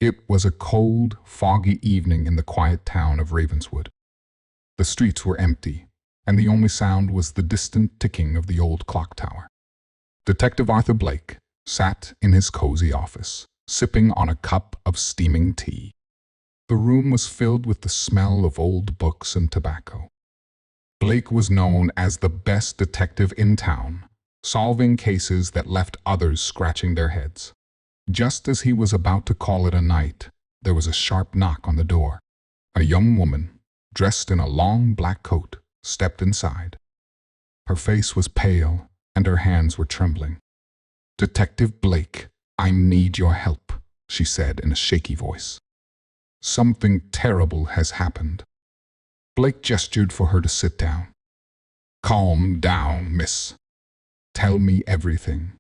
It was a cold, foggy evening in the quiet town of Ravenswood. The streets were empty, and the only sound was the distant ticking of the old clock tower. Detective Arthur Blake sat in his cozy office, sipping on a cup of steaming tea. The room was filled with the smell of old books and tobacco. Blake was known as the best detective in town, solving cases that left others scratching their heads. Just as he was about to call it a night, there was a sharp knock on the door. A young woman, dressed in a long black coat, stepped inside. Her face was pale, and her hands were trembling. "Detective Blake, I need your help," she said in a shaky voice. "Something terrible has happened." Blake gestured for her to sit down. "Calm down, miss. Tell me everything."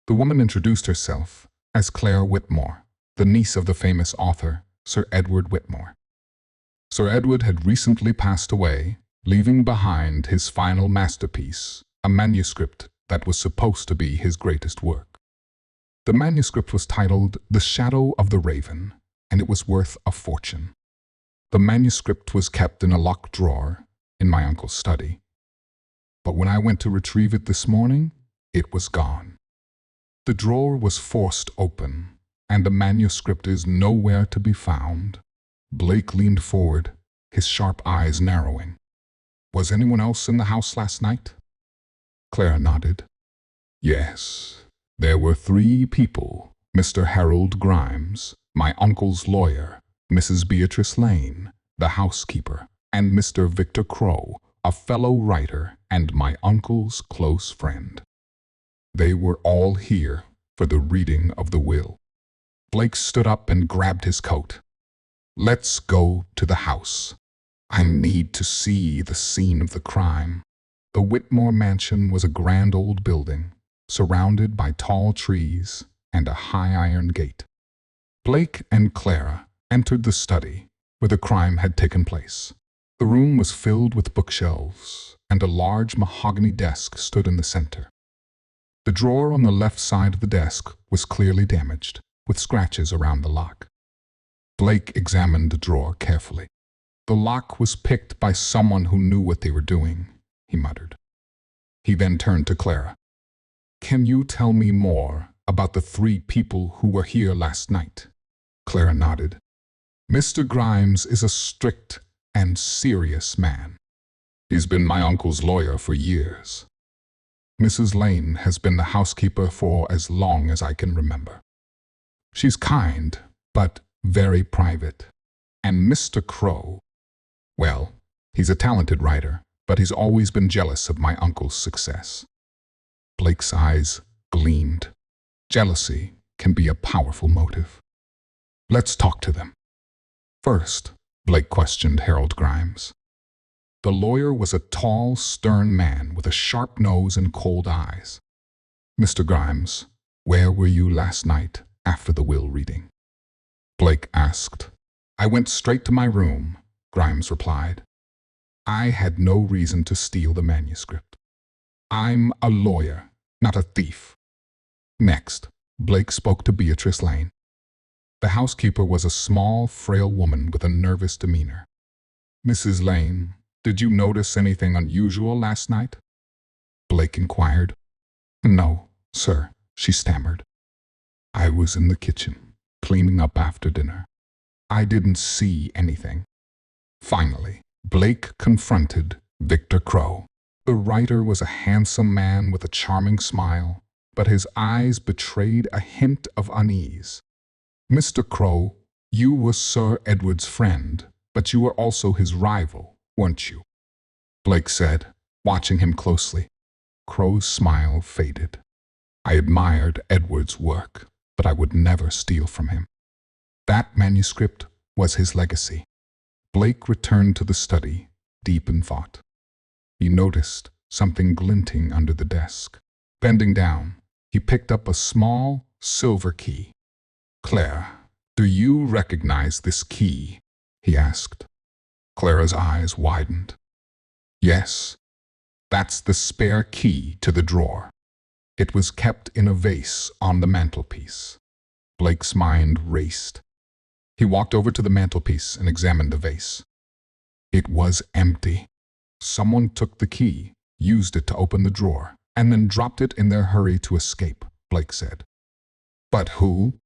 The woman introduced herself as Claire Whitmore, the niece of the famous author, Sir Edward Whitmore. Sir Edward had recently passed away, leaving behind his final masterpiece, a manuscript that was supposed to be his greatest work. The manuscript was titled The Shadow of the Raven, and it was worth a fortune. The manuscript was kept in a locked drawer in my uncle's study. But when I went to retrieve it this morning, it was gone. The drawer was forced open, and the manuscript is nowhere to be found. Blake leaned forward, his sharp eyes narrowing. "Was anyone else in the house last night?" Claire nodded. "Yes, there were 3 people: Mr. Harold Grimes, my uncle's lawyer, Mrs. Beatrice Lane, the housekeeper, and Mr. Victor Crow, a fellow writer and my uncle's close friend. They were all here for the reading of the will." Blake stood up and grabbed his coat. "Let's go to the house. I need to see the scene of the crime." The Whitmore mansion was a grand old building, surrounded by tall trees and a high iron gate. Blake and Clara entered the study where the crime had taken place. The room was filled with bookshelves, and a large mahogany desk stood in the center. The drawer on the left side of the desk was clearly damaged, with scratches around the lock. Blake examined the drawer carefully. "The lock was picked by someone who knew what they were doing," he muttered. He then turned to Clara. "Can you tell me more about the 3 people who were here last night?" Clara nodded. "Mr. Grimes is a strict and serious man. He's been my uncle's lawyer for years. Mrs. Lane has been the housekeeper for as long as I can remember. She's kind, but very private. And Mr. Crow, well, he's a talented writer, but he's always been jealous of my uncle's success." Blake's eyes gleamed. Jealousy can be a powerful motive. "Let's talk to them." First, Blake questioned Harold Grimes. The lawyer was a tall, stern man with a sharp nose and cold eyes. "Mr. Grimes, where were you last night after the will reading?" Blake asked. "I went straight to my room," Grimes replied. "I had no reason to steal the manuscript. I'm a lawyer, not a thief." Next, Blake spoke to Beatrice Lane. The housekeeper was a small, frail woman with a nervous demeanor. "Mrs. Lane, did you notice anything unusual last night?" Blake inquired. "No, sir," she stammered. "I was in the kitchen, cleaning up after dinner. I didn't see anything." Finally, Blake confronted Victor Crow. The writer was a handsome man with a charming smile, but his eyes betrayed a hint of unease. "Mr. Crow, you were Sir Edward's friend, but you were also his rival, weren't you?" Blake said, watching him closely. Crow's smile faded. "I admired Edward's work, but I would never steal from him. That manuscript was his legacy." Blake returned to the study, deep in thought. He noticed something glinting under the desk. Bending down, he picked up a small, silver key. "Claire, do you recognize this key?" he asked. Clara's eyes widened. "Yes, that's the spare key to the drawer. It was kept in a vase on the mantelpiece." Blake's mind raced. He walked over to the mantelpiece and examined the vase. It was empty. Someone took the key, used it to open the drawer, and then dropped it in their hurry to escape, Blake said. But who?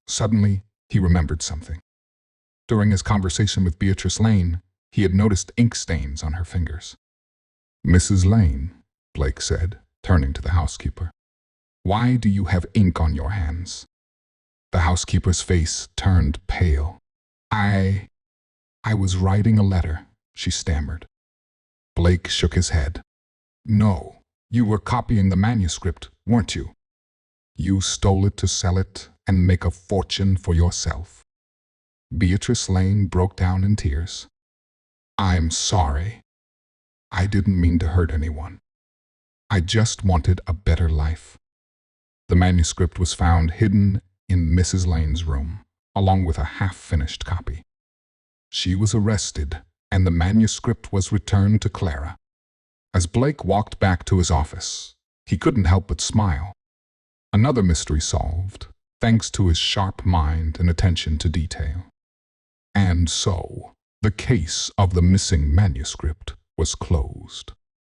Suddenly, he remembered something. During his conversation with Beatrice Lane, he had noticed ink stains on her fingers. Mrs. Lane, Blake said, turning to the housekeeper. Why do you have ink on your hands? The housekeeper's face turned pale. I was writing a letter, she stammered. Blake shook his head. No, you were copying the manuscript, weren't you? You stole it to sell it and make a fortune for yourself. Beatrice Lane broke down in tears. I'm sorry. I didn't mean to hurt anyone. I just wanted a better life. The manuscript was found hidden in Mrs. Lane's room, along with a half-finished copy. She was arrested, and the manuscript was returned to Clara. As Blake walked back to his office, he couldn't help but smile. Another mystery solved, thanks to his sharp mind and attention to detail. And so, the case of the missing manuscript was closed.